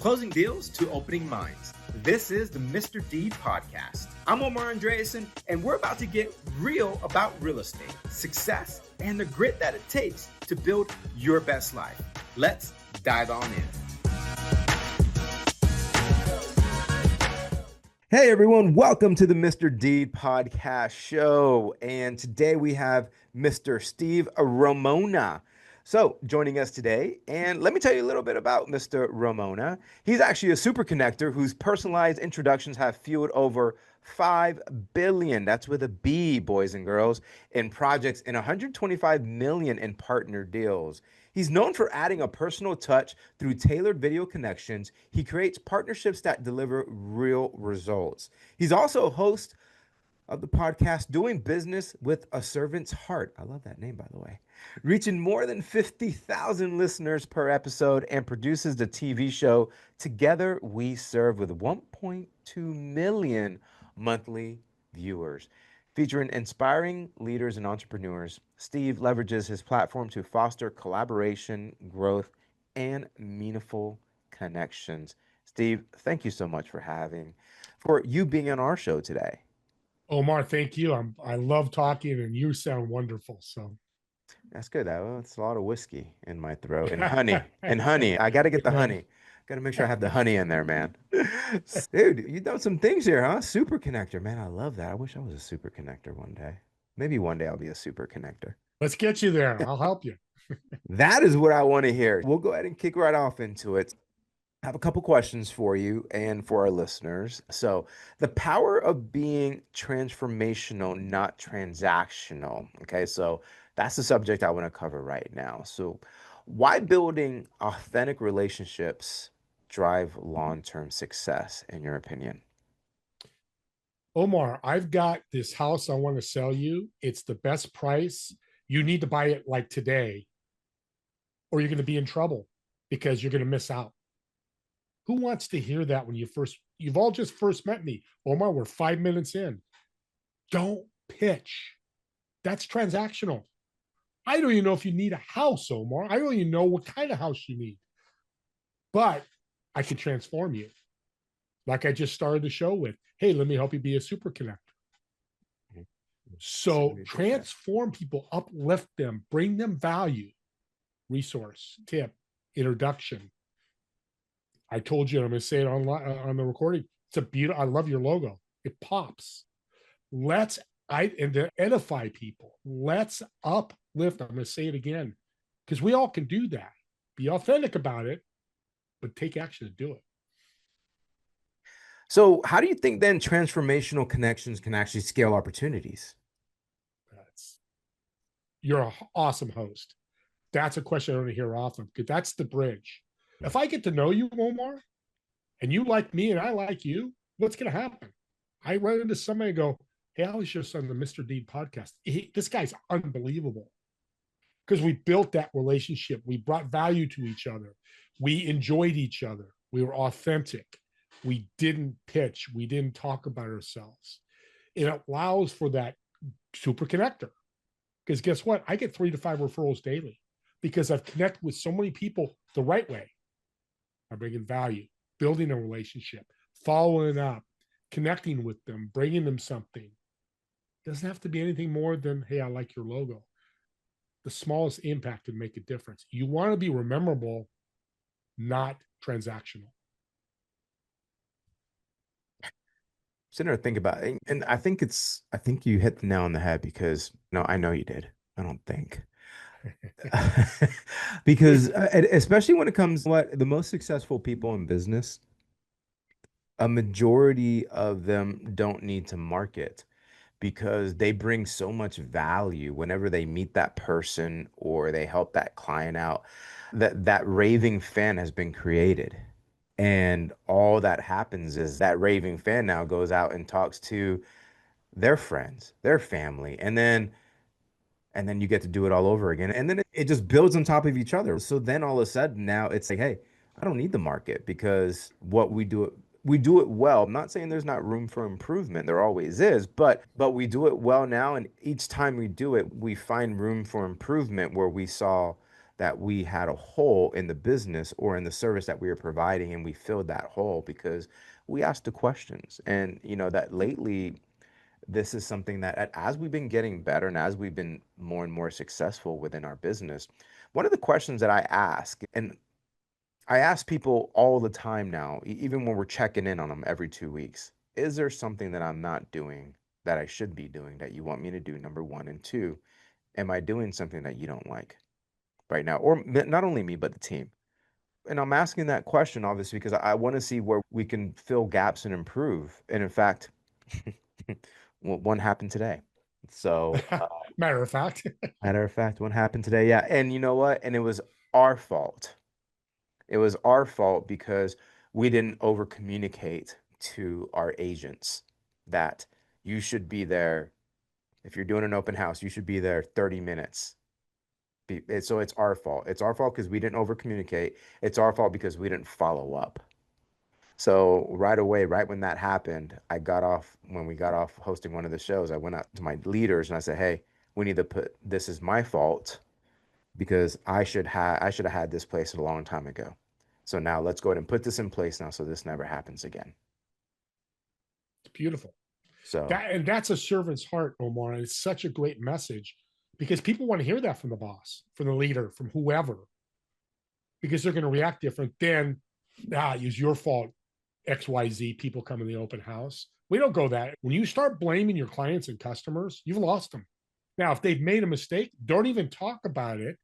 closing deals to opening minds. This is the Mr. D podcast. I'm Omar Andreasen, and we're about to get real about real estate, success, and the grit that it takes to build your best life. Let's dive on in. Hey everyone, welcome to the Mr. D podcast show. And today we have Mr. Steve Ramona. So joining us today, and let me tell you a little bit about Mr. Ramona. He's actually a super connector whose personalized introductions have fueled over 5 billion, that's with a B, boys and girls, in projects and 125 million in partner deals. He's known for adding a personal touch through tailored video connections. He creates partnerships that deliver real results. He's also a host of the podcast Doing Business with a Servant's Heart. I love that name, by the way. Reaching more than 50,000 listeners per episode, and produces the TV show Together We Serve with 1.2 million monthly viewers. Featuring inspiring leaders and entrepreneurs, Steve leverages his platform to foster collaboration, growth, and meaningful connections. Steve, thank you so much for you being on our show today. Omar, thank you. I love talking, and you sound wonderful. So that's good. It's a lot of whiskey in my throat and honey. I got to get the honey. Got to make sure I have the honey in there, man. Dude, you've done some things here, huh? Super connector, man. I love that. I wish I was a super connector one day. Maybe one day I'll be a super connector. Let's get you there. I'll help you. That is what I want to hear. We'll go ahead and kick right off into it. I have a couple questions for you and for our listeners. So, the power of being transformational, not transactional. Okay, so that's the subject I want to cover right now. So, why building authentic relationships drive long-term success, in your opinion? Omar, I've got this house I want to sell you. It's the best price. You need to buy it like today, or you're going to be in trouble because you're going to miss out. Who wants to hear that when you've all just first met me? Omar, we're 5 minutes in. Don't pitch. That's transactional. I don't even know if you need a house, Omar. I don't even know what kind of house you need. But I can transform you. Like I just started the show with, hey, let me help you be a super connector. So transform people, uplift them, bring them value, resource, tip, introduction. I told you, I'm going to say it on the recording. It's a beautiful. I love your logo. It pops. And to edify people. Let's uplift. I'm going to say it again, because we all can do that. Be authentic about it, but take action to do it. So, how do you think then transformational connections can actually scale opportunities? You're an awesome host. That's a question I don't hear often, because that's the bridge. If I get to know you, Omar, and you like me and I like you, what's going to happen? I run into somebody and go, hey, I was just on the Mr. D podcast. This guy's unbelievable. Because we built that relationship. We brought value to each other. We enjoyed each other. We were authentic. We didn't pitch. We didn't talk about ourselves. It allows for that super connector. Because guess what? I get 3 to 5 referrals daily because I've connected with so many people the right way. I'm bringing value, building a relationship, following up, connecting with them, bringing them something. It doesn't have to be anything more than, hey, I like your logo. The smallest impact can make a difference. You want to be memorable, not transactional. Sitting there think about it, and I think you hit the nail on the head, because I know you did. I don't think. Because especially when it comes to the most successful people in business, a majority of them don't need to market, because they bring so much value whenever they meet that person or they help that client out. That raving fan has been created, and all that happens is that raving fan now goes out and talks to their friends, their family, and then you get to do it all over again. And then it just builds on top of each other. So then all of a sudden now it's like, hey, I don't need the market, because what we do it well. I'm not saying there's not room for improvement. There always is, but we do it well now. And each time we do it, we find room for improvement where we saw that we had a hole in the business or in the service that we were providing, and we filled that hole because we asked the questions. And that lately, this is something that as we've been getting better and as we've been more and more successful within our business, one of the questions that I ask, and I ask people all the time now, even when we're checking in on them every 2 weeks, is there something that I'm not doing that I should be doing that you want me to do? Number one. And two, am I doing something that you don't like right now? Or not only me, but the team. And I'm asking that question, obviously, because I want to see where we can fill gaps and improve. And in fact, well, one happened today. So, Matter of fact. matter of fact, one happened today. Yeah. And you know what? And it was our fault. It was our fault because we didn't over communicate to our agents that you should be there. If you're doing an open house, you should be there 30 minutes. So it's our fault. It's our fault because we didn't over communicate. It's our fault because we didn't follow up. So right away, right when that happened, when we got off hosting one of the shows, I went out to my leaders and I said, "Hey, we need to put this is my fault because I should have had this place a long time ago. So now let's go ahead and put this in place now so this never happens again." It's beautiful. So That's a servant's heart, Omar. And it's such a great message because people want to hear that from the boss, from the leader, from whoever, because they're going to react different than, it was your fault, XYZ people come in the open house. We don't go that. When you start blaming your clients and customers, you've lost them. Now, if they've made a mistake, don't even talk about it.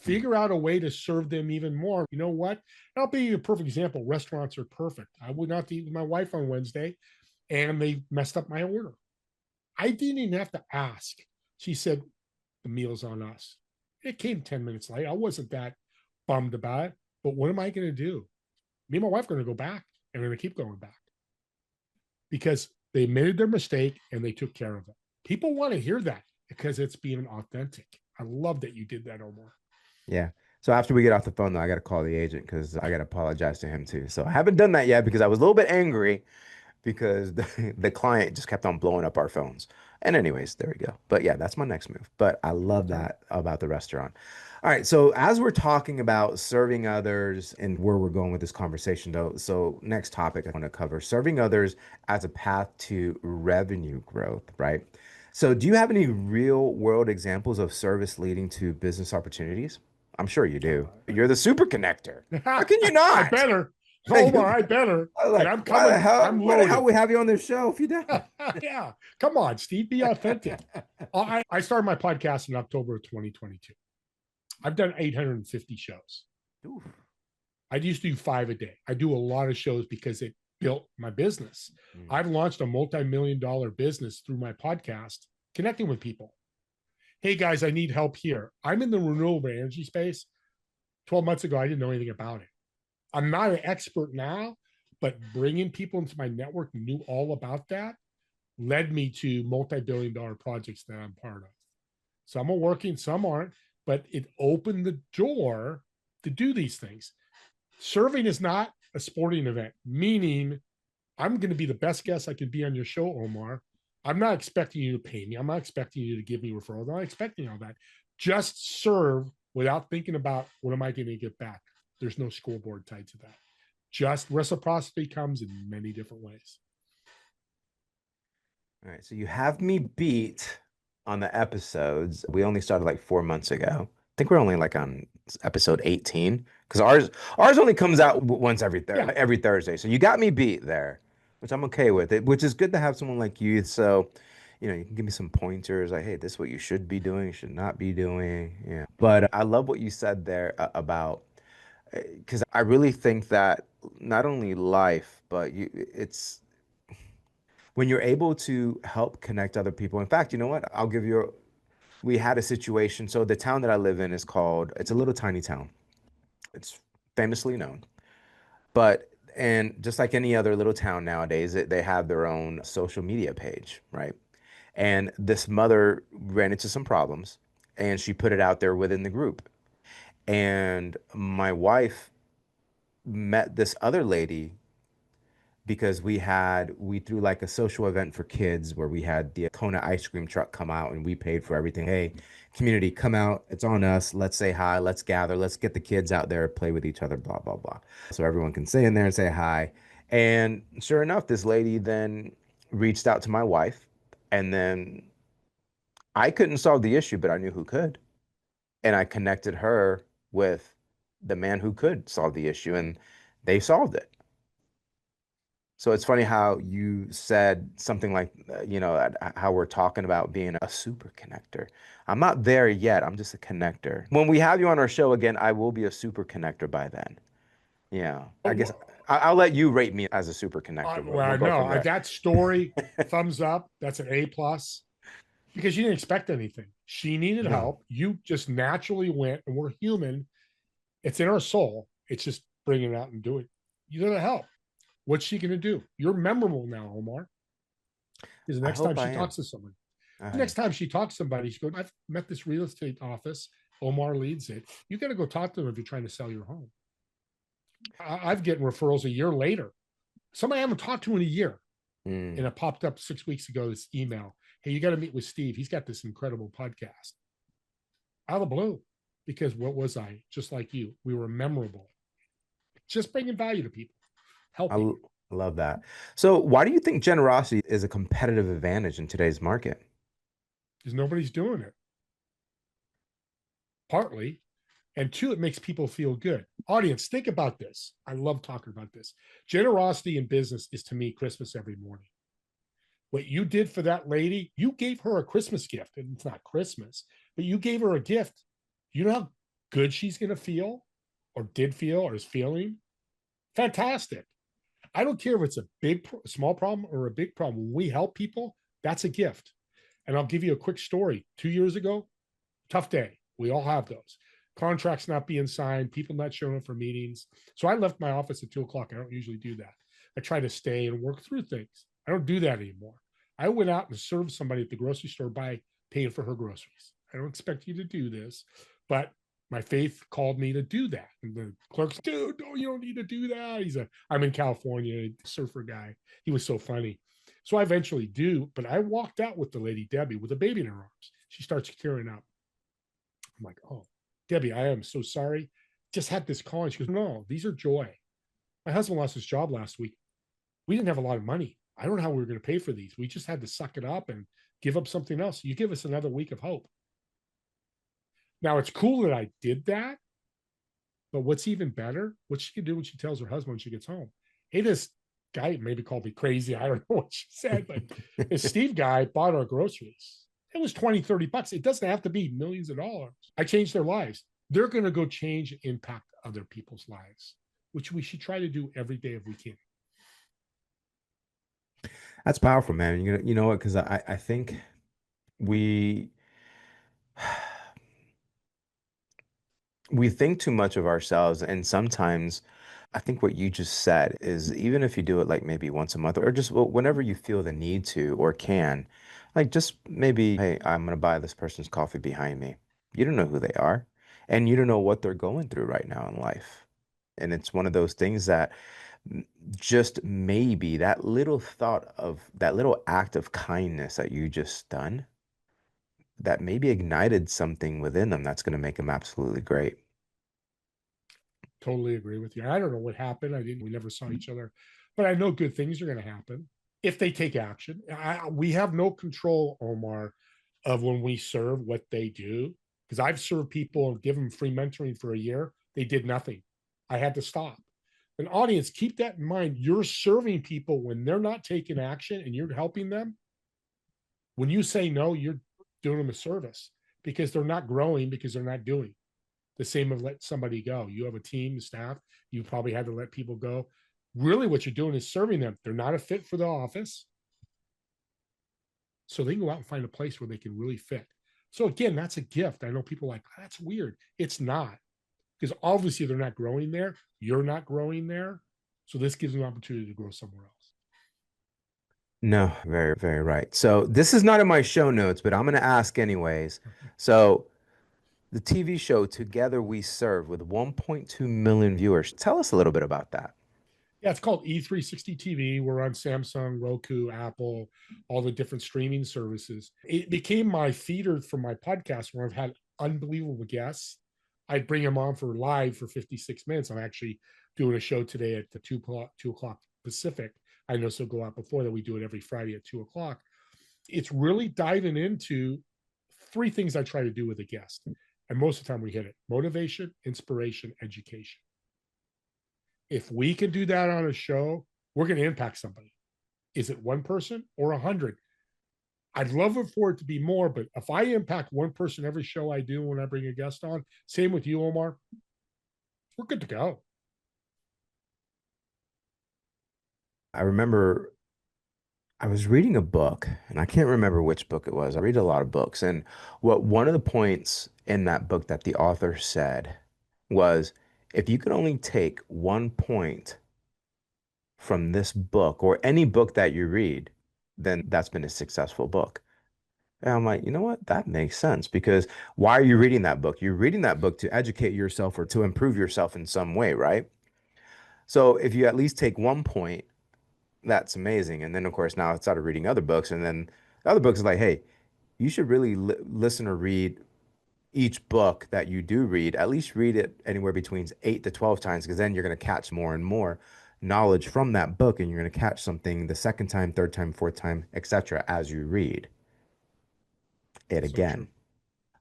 Figure out a way to serve them even more. You know what? I'll be a perfect example. Restaurants are perfect. I would not eat with my wife on Wednesday, and they messed up my order. I didn't even have to ask. She said, the meal's on us. It came 10 minutes late. I wasn't that bummed about it. But what am I going to do? Me and my wife are going to go back, and we're going to keep going back because they admitted their mistake and they took care of it. People want to hear that because it's being authentic. I love that you did that, Omar. yeah. So after we get off the phone though, I got to call the agent because I got to apologize to him too. So I haven't done that yet because I was a little bit angry because the client just kept on blowing up our phones. And anyways, there we go. But yeah, that's my next move. But I love Okay. that about the restaurant. All right, so as we're talking about serving others and where we're going with this conversation though, so next topic I want to cover serving others as a path to revenue growth, right? So do you have any real world examples of service leading to business opportunities? I'm sure you do. You're the super connector. How can you I not? better. Omar, I better. I was And like, I'm coming. I'm why the hell loaded. we have you on this show if you don't? Yeah. Come on, Steve. Be authentic. I started my podcast in October of 2022. I've done 850 shows. Oof. I used to do 5 a day. I do a lot of shows because it built my business. Mm. I've launched a multi-million-dollar business through my podcast, connecting with people. Hey guys, I need help here. I'm in the renewable energy space. 12 months ago, I didn't know anything about it. I'm not an expert now, but bringing people into my network who knew all about that led me to multi-billion-dollar projects that I'm part of. Some are working, some aren't, but it opened the door to do these things. Serving is not a sporting event, meaning I'm going to be the best guest I could be on your show, Omar. I'm not expecting you to pay me. I'm not expecting you to give me referrals. I'm not expecting all that. Just serve without thinking about what am I going to get back. There's no scoreboard tied to that. Just reciprocity comes in many different ways. All right, so you have me beat on the episodes. We only started like 4 months ago. I think we're only like on episode 18 because ours only comes out once Yeah. every Thursday. So you got me beat there, which I'm okay with it, which is good to have someone like you. So, you can give me some pointers like, hey, this is what you should be doing, should not be doing. Yeah. But I love what you said there about because I really think that not only life, but it's when you're able to help connect other people. In fact, you know what? We had a situation. So the town that I live in it's a little tiny town. It's famously known. And just like any other little town nowadays, they have their own social media page, right? And this mother ran into some problems and she put it out there within the group. And my wife met this other lady because we threw like a social event for kids where we had the Kona ice cream truck come out and we paid for everything. Hey, community, come out. It's on us. Let's say hi. Let's gather. Let's get the kids out there, play with each other, blah, blah, blah. So everyone can stay in there and say hi. And sure enough, this lady then reached out to my wife, and then I couldn't solve the issue, but I knew who could. And I connected her with the man who could solve the issue, and they solved it. So it's funny how you said something like, how we're talking about being a super connector. I'm not there yet. I'm just a connector. When we have you on our show again, I will be a super connector by then. Yeah. I guess Oh, I'll let you rate me as a super connector, but we'll well, go from no, there. that story, thumbs up. That's an A plus because you didn't expect anything. She needed No, help. You just naturally went, and we're human. It's in our soul. It's just bringing it out and doing it. You gotta help. What's she gonna do? You're memorable now, Omar. Because the I next time hope I she am. talks to someone, the I, next time she talks to somebody, she goes, I've met this real estate office. Omar leads it. You got to go talk to them if you're trying to sell your home. I've getting referrals a year later. Somebody I haven't talked to in a year. And mm, it popped up 6 weeks ago, this email. Hey, you got to meet with Steve. He's got this incredible podcast out of the blue. Because what was I? Just like you, we were memorable, just bringing value to people, I helping. l- love that. So why do you think generosity is a competitive advantage in today's market? Because nobody's doing it. Partly, and two, it makes people feel good. Audience, think about this. I love talking about this. Generosity in business is to me Christmas every morning. What you did for that lady, you gave her a Christmas gift. And it's not Christmas, but you gave her a gift. You know how good she's going to feel, or did feel, or is feeling? Fantastic. I don't care if it's a small problem or a big problem. When we help people, that's a gift. And I'll give you a quick story. 2 years ago, tough day. We all have those. Contracts not being signed, people not showing up for meetings. So I left my office at 2 o'clock. I don't usually do that. I try to stay and work through things. I don't do that anymore. I went out and served somebody at the grocery store by paying for her groceries. I don't expect you to do this, but my faith called me to do that. And the clerk's, dude, no, you don't need to do that. I'm in California, surfer guy. He was so funny. So I eventually do, but I walked out with the lady Debbie with a baby in her arms. She starts tearing up. I'm like, oh, Debbie, I am so sorry. Just had this call. And she goes, no, these are joy. My husband lost his job last week. We didn't have a lot of money. I don't know how we were going to pay for these. We just had to suck it up and give up something else. You give us another week of hope. Now, it's cool that I did that, but what's even better, what she can do when she tells her husband when she gets home. Hey, this guy maybe called me crazy. I don't know what she said, but this Steve guy bought our groceries. It was 20, $30. It doesn't have to be millions of dollars. I changed their lives. They're going to go change and impact other people's lives, which we should try to do every day if we can. That's powerful, man. You know what? Because I think we we think too much of ourselves, and sometimes I think what you just said is even if you do it like maybe once a month or just whenever you feel the need to or can, like just maybe, hey, I'm gonna buy this person's coffee behind me. You don't know who they are, and you don't know what they're going through right now in life. And it's one of those things that m- just maybe that little thought of that little act of kindness that you just done, that maybe ignited something within them that's going to make them absolutely great. Totally agree with you. I don't know what happened. We never saw each other, but I know good things are going to happen if they take action. We have no control, Omar, of when we serve what they do. Because I've served people and given them free mentoring for a year. They did nothing. I had to stop. An audience, keep that in mind. You're serving people when they're not taking action and you're helping them. When you say no, you're doing them a service because they're not growing because they're not doing. The same of let somebody go. You have a team, staff, you probably had to let people go. Really, what you're doing is serving them. They're not a fit for the office. So they can go out and find a place where they can really fit. So again, that's a gift. I know people are like, oh, that's weird. It's not, because obviously they're not growing there. You're not growing there. So this gives them an opportunity to grow somewhere else. No, very, very right. So this is not in my show notes, but I'm going to ask anyways. So the TV show Together We Serve with 1.2 million viewers. Tell us a little bit about that. Yeah, it's called E360 TV. We're on Samsung, Roku, Apple, all the different streaming services. It became my feeder for my podcast where I've had unbelievable guests. I'd bring them on for live for 56 minutes. I'm actually doing a show today at the 2 o'clock Pacific. I know so go out before that. We do it every Friday at 2 o'clock. It's really diving into three things I try to do with a guest. And most of the time we hit it: motivation, inspiration, education. If we can do that on a show, we're going to impact somebody. Is it one person or 100? I'd love it for it to be more, but if I impact one person every show I do when I bring a guest on, same with you, Omar, we're good to go. I remember I was reading a book, and I can't remember which book it was. I read a lot of books, and what one of the points in that book that the author said was, if you could only take one point from this book or any book that you read, then that's been a successful book. And I'm like, you know what? That makes sense because why are you reading that book? You're reading that book to educate yourself or to improve yourself in some way, right? So if you at least take one point, that's amazing. And then, of course, now I started reading other books, and then the other books is like, hey, you should really li listen or read each book that you do read. At least read it anywhere between 8 to 12 times, because then you're going to catch more and more knowledge from that book, and you're going to catch something the second time, third time, fourth time, etc. as you read it So true. again.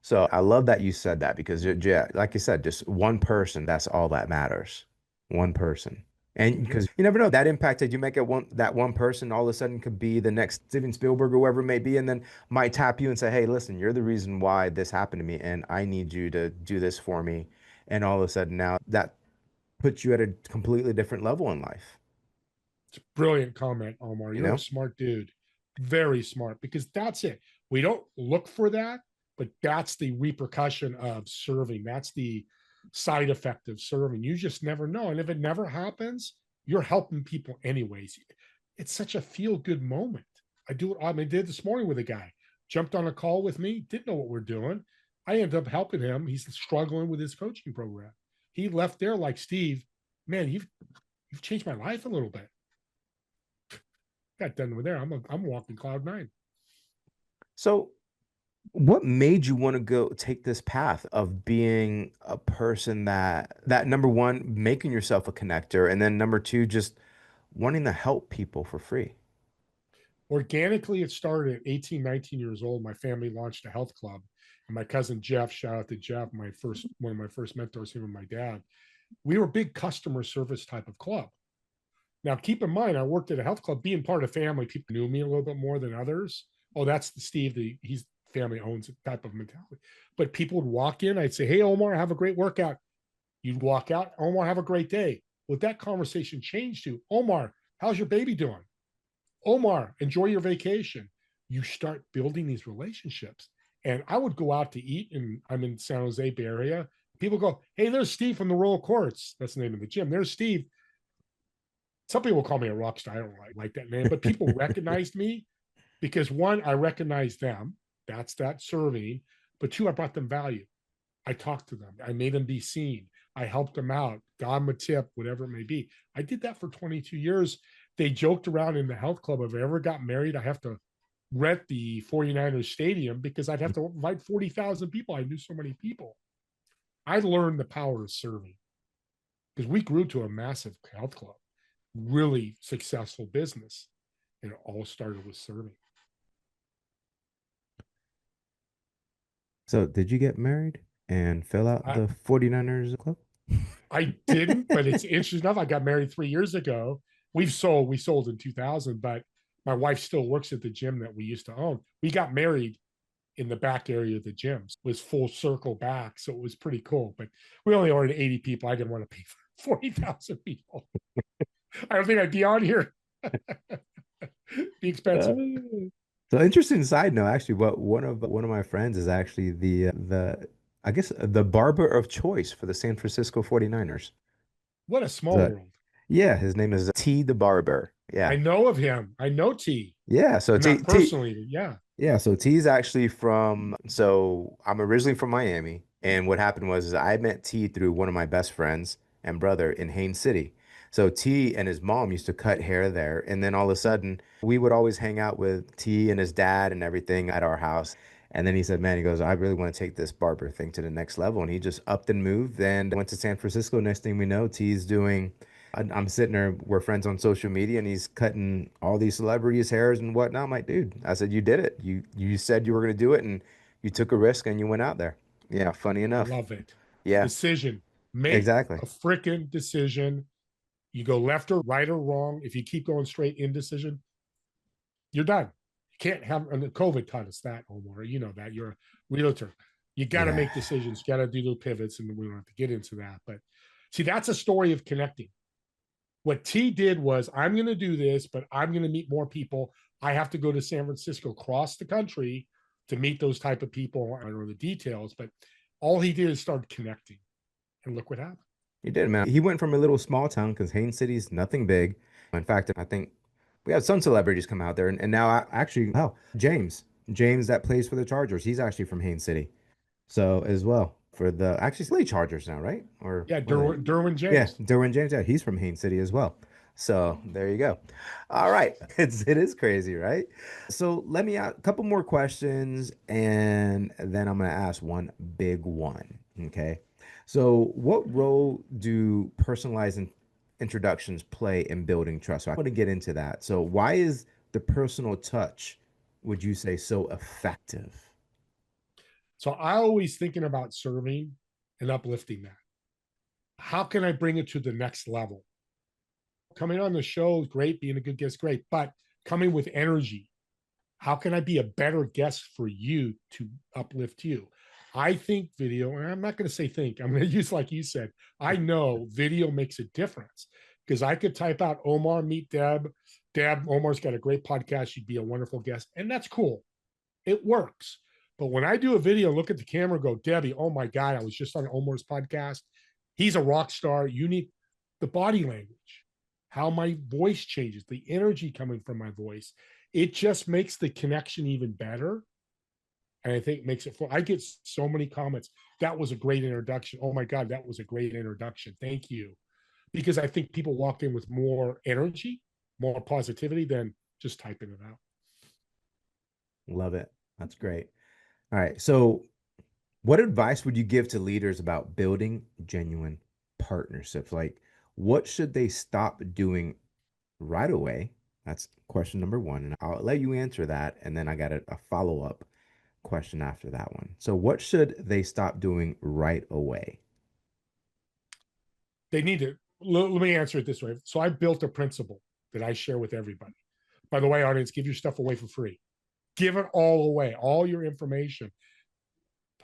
So I love that you said that because, yeah, like you said, just one person, that's all that matters. One person. And Mm-hmm. because you never know, that impact that you make at that one person all of a sudden could be the next Steven Spielberg or whoever it may be, and then might tap you and say, hey, listen, you're the reason why this happened to me, and I need you to do this for me. And all of a sudden now that puts you at a completely different level in life, It's a brilliant comment, Omar. you You're a know? smart dude. Very smart, because that's it. We don't look for that, but that's the repercussion of serving. That's the side effect of serving. You just never know. And if it never happens, you're helping people anyways. It's such a feel good moment. I do it. I mean, did this morning with a guy, jumped on a call with me, didn't know what we're doing. I ended up helping him. He's struggling with his coaching program. He left there like, Steve, man, you've changed my life a little bit. Got done with there. I'm walking cloud nine. So what made you want to go take this path of being a person that number one, making yourself a connector, and then number two, just wanting to help people for free? Organically, it started at 18, 19 years old. My family launched a health club. And my cousin Jeff, shout out to Jeff, my first one of my first mentors, him and my dad. We were a big customer service type of club. Now, keep in mind, I worked at a health club. Being part of family, people knew me a little bit more than others. Oh, that's the Steve. He's family owns type of mentality. But people would walk in. I'd say, "Hey, Omar, have a great workout." You'd walk out. Omar, have a great day. What that conversation changed to, Omar, how's your baby doing? Omar, enjoy your vacation. You start building these relationships. And I would go out to eat, and I'm in San Jose Bay Area. People go, "Hey, there's Steve from the Royal Courts." That's the name of the gym. There's Steve. Some people call me a rock star. I don't like that name, but people recognized me because one, I recognized them. That's that serving. But two, I brought them value. I talked to them. I made them be seen. I helped them out, got them a tip, whatever it may be. I did that for 22 years. They joked around in the health club. If I ever got married, I have to rent the 49ers stadium because I'd have to invite 40,000 people. I knew so many people. I learned the power of serving because we grew to a massive health club, really successful business. And it all started with serving. So did you get married and fill out I, the 49ers club? I didn't, but it's interesting enough. I got married 3 years ago. We sold in 2000, but my wife still works at the gym that we used to own. We got married in the back area of the gym. It was full circle back. So it was pretty cool. But we only ordered 80 people. I didn't want to pay for 40,000 people. I don't think I'd be on here. Be Uh, expensive. So interesting side note, actually, what one of my friends is actually the I guess the barber of choice for the San Francisco 49ers. What a small So, world. yeah, his name is T the Barber. I Yeah. know of him. I know T. Yeah, so Not personally. Yeah. T's actually from, so I'm originally from Miami, and what happened was is I met T through one of my best friends and brother in Haines City. So T and his mom used to cut hair there. And then all of a sudden, we would always hang out with T and his dad and everything at our house. And then he said, man, he goes, I really want to take this barber thing to the next level. And he just upped and moved and went to San Francisco. Next thing we know, T's doing, I'm sitting there, we're friends on social media, and he's cutting all these celebrities' hairs and whatnot. I'm like, dude, I said, you did it. You said you were going to do it, and you took a risk and you went out there. Yeah, funny enough. Love it. Yeah, Decision. Make exactly. a freaking decision. You go left or right or wrong. If you keep going straight indecision, you're done. You can't have, and the COVID taught us that, Omar. You know that. You're a realtor. You got to Yeah. make decisions. You got to do little pivots, and we don't have to get into that. But see, that's a story of connecting. What T did was, I'm going to do this, but I'm going to meet more people. I have to go to San Francisco, cross the country to meet those type of people. I don't know the details, but all he did is start connecting, and look what happened. He did, man. He went from a little small town because Haines City's nothing big. In fact, I think we have some celebrities come out there, and now actually, oh, James that plays for the Chargers, he's actually from Haines City, so as well for the actually Philly Chargers now, right? Or Yeah, what are they? Derwin Yeah, James. Derwin James, yeah, he's from Haines City as well. So there you go. All right, it is crazy, right? So let me ask a couple more questions, and then I'm gonna ask one big one. Okay. So what role do personalized introductions play in building trust? So I want to get into that. So why is the personal touch, would you say, so effective? So I always thinking about serving and uplifting that. How can I bring it to the next level? Coming on the show is great, being a good guest, great, but coming with energy. How can I be a better guest for you to uplift you? I think video, and I'm not going to say think, I'm going to use like you said. I know video makes a difference because I could type out Omar, meet Deb. Deb, Omar's got a great podcast. She'd be a wonderful guest. And that's cool. It works. But when I do a video, look at the camera, go, Debbie, oh my God, I was just on Omar's podcast. He's a rock star. You need the body language, how my voice changes, the energy coming from my voice. It just makes the connection even better. And I think it makes it fun. I get so many comments. That was a great introduction. Oh my God, that was a great introduction. Thank you. Because I think people walk in with more energy, more positivity than just typing it out. Love it. That's great. All right. So what advice would you give to leaders about building genuine partnerships? Like, what should they stop doing right away? That's question number one. And I'll let you answer that. And then I got a follow-up question after that one. So, what should they stop doing right away? They need to, let me answer it this way. So I built a principle that I share with everybody. By the way, audience, give your stuff away for free. Give it all away, all your information.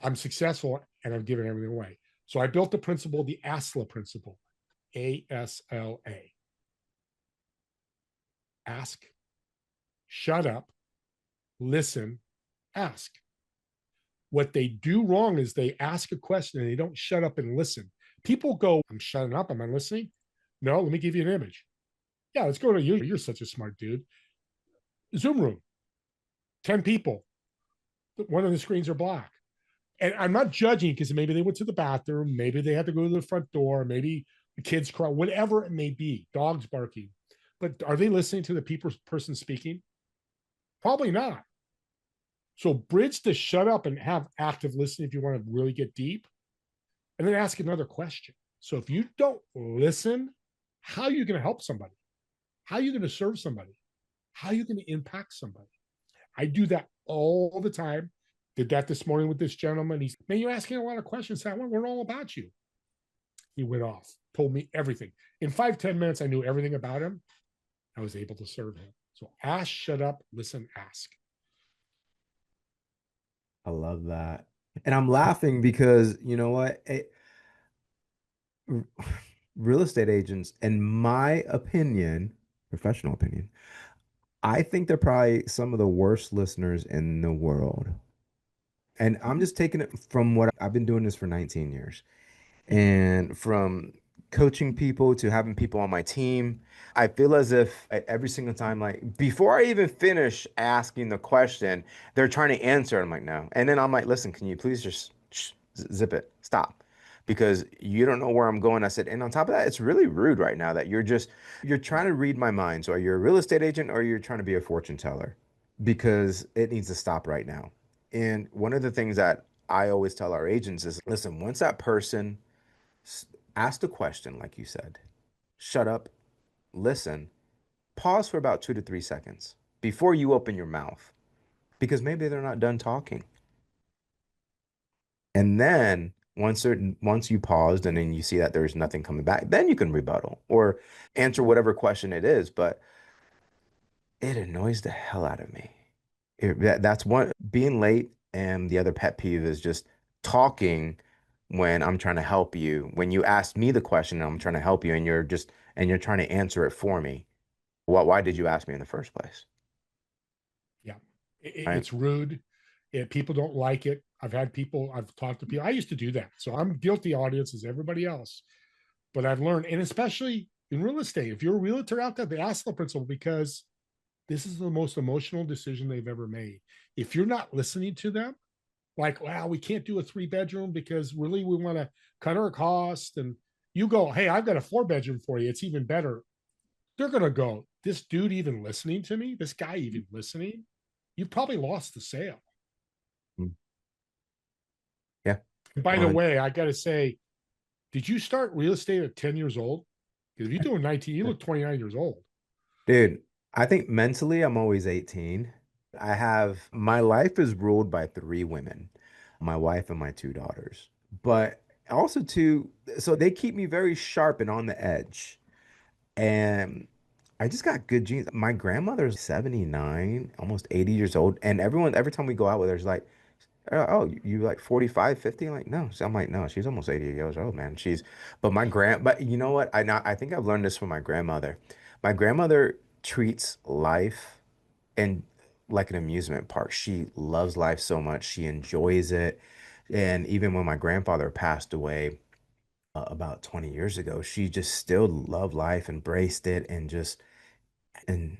I'm successful and I'm giving everything away. So I built the principle, the ASLA principle, ASLA. Ask, shut up, listen, ask. What they do wrong is they ask a question and they don't shut up and listen. People go, I'm shutting up. Am I listening? No, let me give you an image. Yeah, let's go to you. You're such a smart dude. Zoom room, 10 people. One of the screens are black. And I'm not judging because maybe they went to the bathroom, maybe they had to go to the front door, maybe the kids cry, whatever it may be, dogs barking. But are they listening to the person speaking? Probably not. So bridge the shut up and have active listening if you want to really get deep, and then ask another question. So if you don't listen, how are you going to help somebody? How are you going to serve somebody? How are you going to impact somebody? I do that all the time. Did that this morning with this gentleman. He's, man, you're asking a lot of questions. I want to learn all about you. He went off, told me everything. In 5-10 minutes, I knew everything about him. I was able to serve him. So ask, shut up, listen, ask. I love that. And I'm laughing because you know what? Real estate agents, in my opinion, professional opinion, I think they're probably some of the worst listeners in the world. And I'm just taking it from what I've been doing this for 19 years. And from coaching people to having people on my team, I feel as if at every single time, like before I even finish asking the question, they're trying to answer. I'm like, no. And then I'm like, listen, can you please just zip it, stop? because you don't know where I'm going. I said, and on top of that, it's really rude right now that you're trying to read my mind. So are you a real estate agent or you're trying to be a fortune teller? Because it needs to stop right now. And one of the things that I always tell our agents is, listen, once that person asked a question, like you said, shut up, listen, pause for about 2 to 3 seconds before you open your mouth, because maybe they're not done talking. And then once you paused and then you see that there's nothing coming back, then you can rebuttal or answer whatever question it is. But it annoys the hell out of me. That's one being late, and the other pet peeve is just talking when I'm trying to help you. When you ask me the question, and I'm trying to help you, and you're trying to answer it for me. Why did you ask me in the first place? Yeah, Right? it's rude. People don't like it. I've talked to people. I used to do that. So I'm guilty audience as everybody else. But I've learned, and especially in real estate, if you're a realtor out there, the ASLA principle, because this is the most emotional decision they've ever made. If you're not listening to them, like, wow, we can't do a 3 bedroom because really we want to cut our cost. And you go, hey, I've got a 4 bedroom for you. It's even better. They're going to go, this dude even listening to me, this guy even listening, you probably lost the sale. Mm. Yeah. And by the 100. way, I got to say, did you start real estate at 10 years old? Because if you're doing 19, you look 29 years old. Dude, I think mentally I'm always 18. My life is ruled by three women, my wife and my two daughters. But also too, so they keep me very sharp and on the edge. And I just got good genes. My grandmother's 79, almost 80 years old. And every time we go out with her, is like, oh, you like 45, 50? Like, no. So I'm like, no, she's almost 80 years old, man. But you know what? I think I've learned this from my grandmother. My grandmother treats life and like an amusement park. She loves life so much. She enjoys it. And even when my grandfather passed away about 20 years ago, she just still loved life, embraced it, and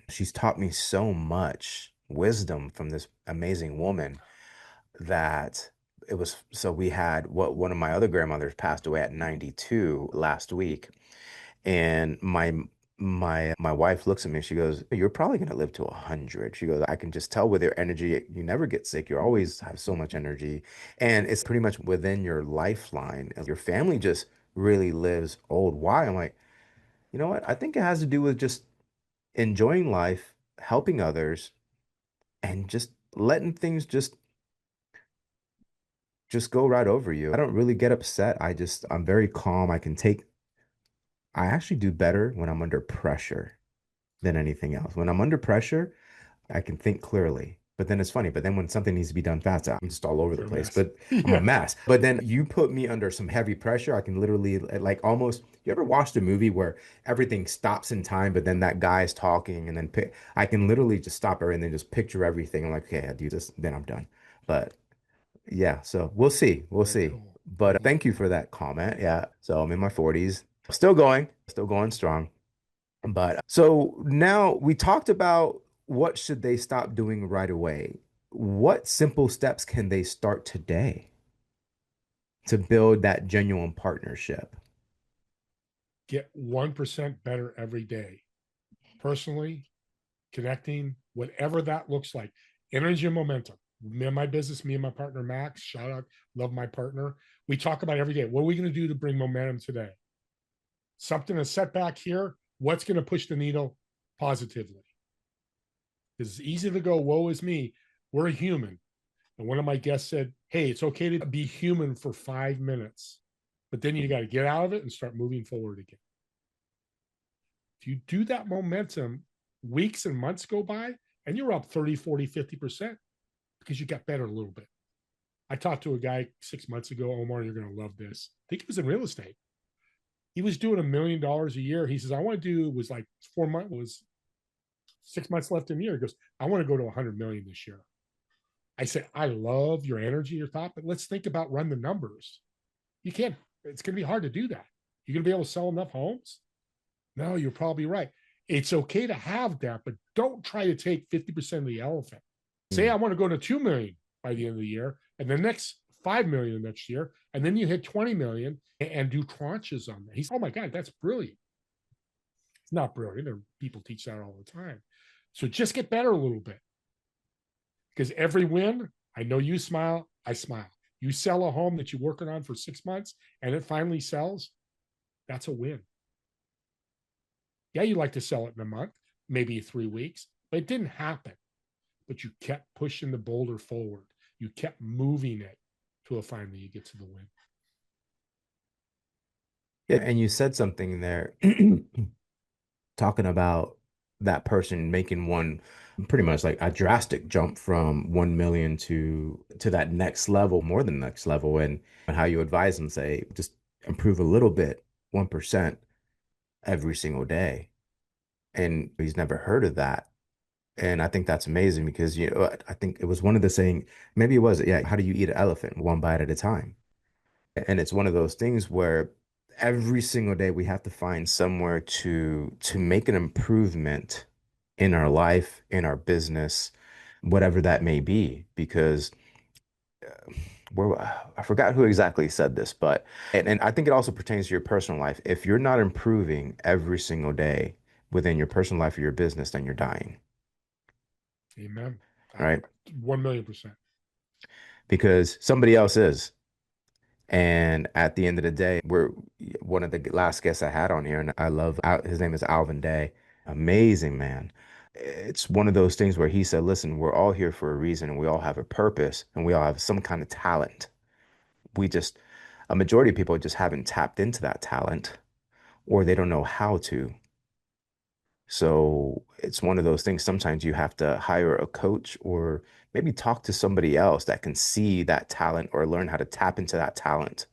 she's taught me so much wisdom from this amazing woman that it was so we had what one of my other grandmothers passed away at 92 last week, and my wife looks at me and she goes, you're probably going to live to 100. She goes, I can just tell with your energy, you never get sick, you always have so much energy, and it's pretty much within your lifeline, and your family just really lives old. Why? I'm like, you know what, I think it has to do with just enjoying life, helping others, and just letting things just go right over you. I don't really get upset. I'm very calm. I actually do better when I'm under pressure than anything else. When I'm under pressure, I can think clearly. But then it's funny. But then when something needs to be done fast, I'm just all over the You're a place. mess. But I'm a Yeah. mess. But then you put me under some heavy pressure, I can literally like almost. You ever watched a movie where everything stops in time, but then that guy is talking, and then I can literally just stop everything and just picture everything. I'm like, okay, I do this, then I'm done. But yeah, so we'll see. We'll Very see. cool. But thank you for that comment. Yeah. So I'm in my 40s, still going strong. But so now we talked about what should they stop doing right away. What simple steps can they start today to build that genuine partnership? Get 1% better every day. Personally, connecting, whatever that looks like. Energy and momentum. Me and my business, me and my partner Max, shout out, love my partner. We talk about every day. What are we going to do to bring momentum today? Something, a setback here. What's going to push the needle positively? It's easy to go, woe is me. We're a human. And one of my guests said, hey, it's okay to be human for 5 minutes, but then you got to get out of it and start moving forward again. If you do that momentum, weeks and months go by and you're up 30, 40, 50% because you got better a little bit. I talked to a guy 6 months ago, Omar, you're going to love this. I think he was in real estate. He was doing $1 million a year. He says, I want to do, it was like 4 months, was 6 months left in the year. He goes, I want to go to 100 million this year. I said, I love your energy, your thought, but let's think about run the numbers. You can't, it's going to be hard to do that. You're going to be able to sell enough homes? No, you're probably right. It's okay to have that, but don't try to take 50% of the elephant. Say, Mm, I want to go to 2 million by the end of the year. And the next 5 million next year, and then you hit 20 million and do tranches on that. He's, oh my God, that's brilliant. It's not brilliant. People teach that all the time. So just get better a little bit, because every win, I know you smile, I smile. You sell a home that you're working on for 6 months and it finally sells, that's a win. Yeah, you like to sell it in a month, maybe 3 weeks, but it didn't happen. But you kept pushing the boulder forward. You kept moving it till finally you get to the win. Yeah, and you said something there talking about that person making one pretty much like a drastic jump from 1 million to that next level, more than next level, and how you advise them, say, just improve a little bit, 1% every single day. And he's never heard of that. And I think that's amazing because I think it was one of the saying, maybe it was, yeah, how do you eat an elephant? One bite at a time. And it's one of those things where every single day we have to find somewhere to make an improvement in our life, in our business, whatever that may be. Because we're, I forgot who exactly said this, but and I think it also pertains to your personal life. If you're not improving every single day within your personal life or your business, then you're dying, Amen. right? 1 million%. Because somebody else is. And at the end of the day, we're one of the last guests I had on here, and I love his name is Alvin Day. Amazing man. It's one of those things where he said, listen, we're all here for a reason, and we all have a purpose, and we all have some kind of talent. We just, a majority of people just haven't tapped into that talent, or they don't know how to. So it's one of those things. Sometimes you have to hire a coach or maybe talk to somebody else that can see that talent or learn how to tap into that talent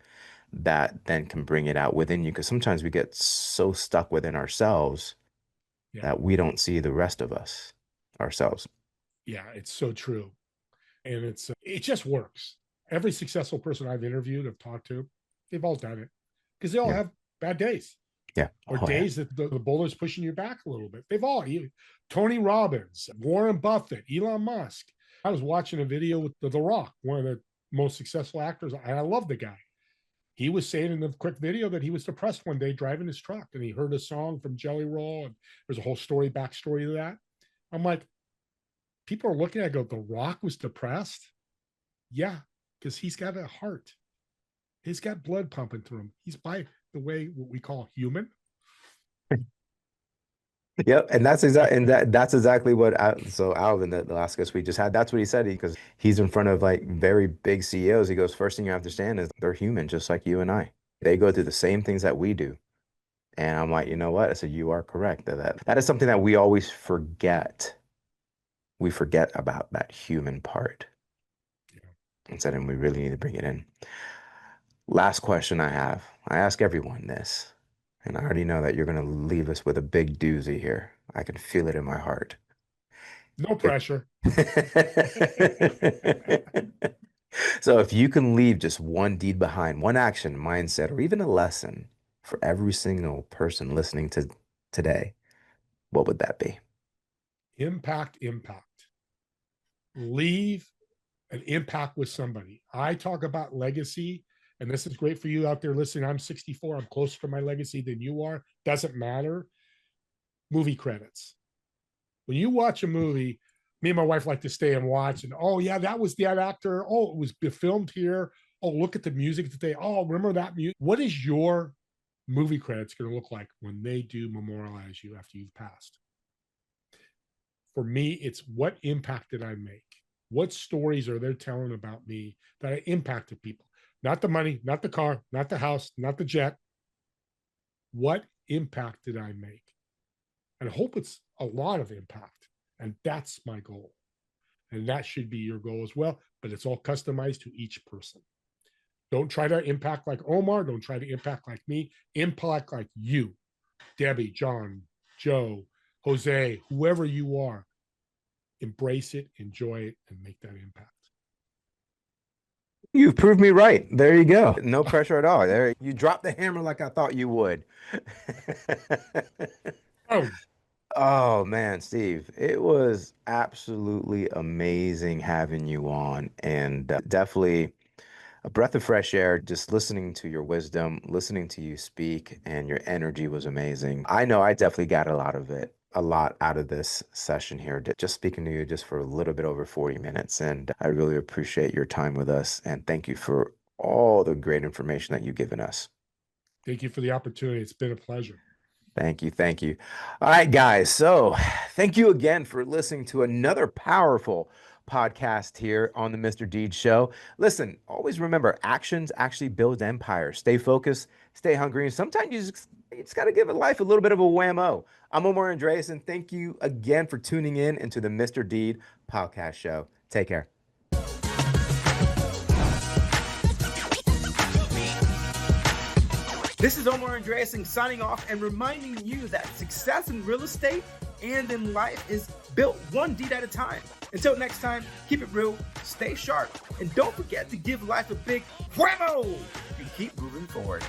that then can bring it out within you. Because sometimes we get so stuck within ourselves Yeah. that we don't see the rest of us ourselves. Yeah. It's so true. And it just works. Every successful person I've interviewed, I've talked to, they've all done it because they all Yeah. have bad days Yeah. or Oh, yeah. days that the boulder's pushing you back a little bit. They've all, Tony Robbins, Warren Buffett, Elon Musk. I was watching a video with the Rock, one of the most successful actors, and I love the guy. He was saying in the quick video that he was depressed one day driving his truck and he heard a song from Jelly Roll, and there's a whole backstory to that. I'm like, people are looking at it, go, The Rock was depressed? Yeah, because he's got a heart. He's got blood pumping through him. He's, by the way, what we call human. Yep, and that's exactly what so Alvin, the last guest we just had, that's what he said because he's in front of like very big CEOs. He goes, first thing you have to understand is they're human, just like you and I. They go through the same things that we do. And I'm like, you know what? I said, you are correct. That is something that we always forget. We forget about that human part. And so then we really need to bring it in. Last question I have. I ask everyone this, and I already know that you're going to leave us with a big doozy here. I can feel it in my heart. No If pressure. So if you can leave just one deed behind, one action, mindset, or even a lesson for every single person listening to today, what would that be? Impact, impact. Leave an impact with somebody. I talk about legacy, and this is great for you out there listening. I'm 64. I'm closer to my legacy than you are. Doesn't matter. Movie credits. When you watch a movie, me and my wife like to stay and watch, and oh yeah, that was that actor. Oh, it was filmed here. Oh, look at the music today. Oh, remember that music? What is your movie credits going to look like when they do memorialize you after you've passed? For me, it's what impact did I make? What stories are they telling about me that I impacted people? Not the money, not the car, not the house, not the jet. What impact did I make? And I hope it's a lot of impact. And that's my goal. And that should be your goal as well. But it's all customized to each person. Don't try to impact like Omar. Don't try to impact like me. Impact like you, Debbie, John, Joe, Jose, whoever you are. Embrace it, enjoy it, and make that impact. You've proved me right. There you go. No pressure at all. There, you dropped the hammer like I thought you would. Oh, Oh man, Steve, it was absolutely amazing having you on, and definitely. a breath of fresh air, just listening to your wisdom, listening to you speak, and your energy was amazing. I know I definitely got a lot out of this session here, just speaking to you just for a little bit over 40 minutes. And I really appreciate your time with us. And thank you for all the great information that you've given us. Thank you for the opportunity. It's been a pleasure. Thank you. Thank you. All right, guys. So thank you again for listening to another powerful podcast here on the Mr. Deed Show. Listen, always remember, actions actually build empires. Stay focused, stay hungry, and sometimes you just got to give life a little bit of a whammo. I'm Omar Andreasen. Thank you again for tuning in into the Mr. Deed podcast show. Take care. This is Omar Andreasen signing off and reminding you that success in real estate and in life is built one deed at a time. Until next time, keep it real, stay sharp, and don't forget to give life a big whammo and keep moving forward.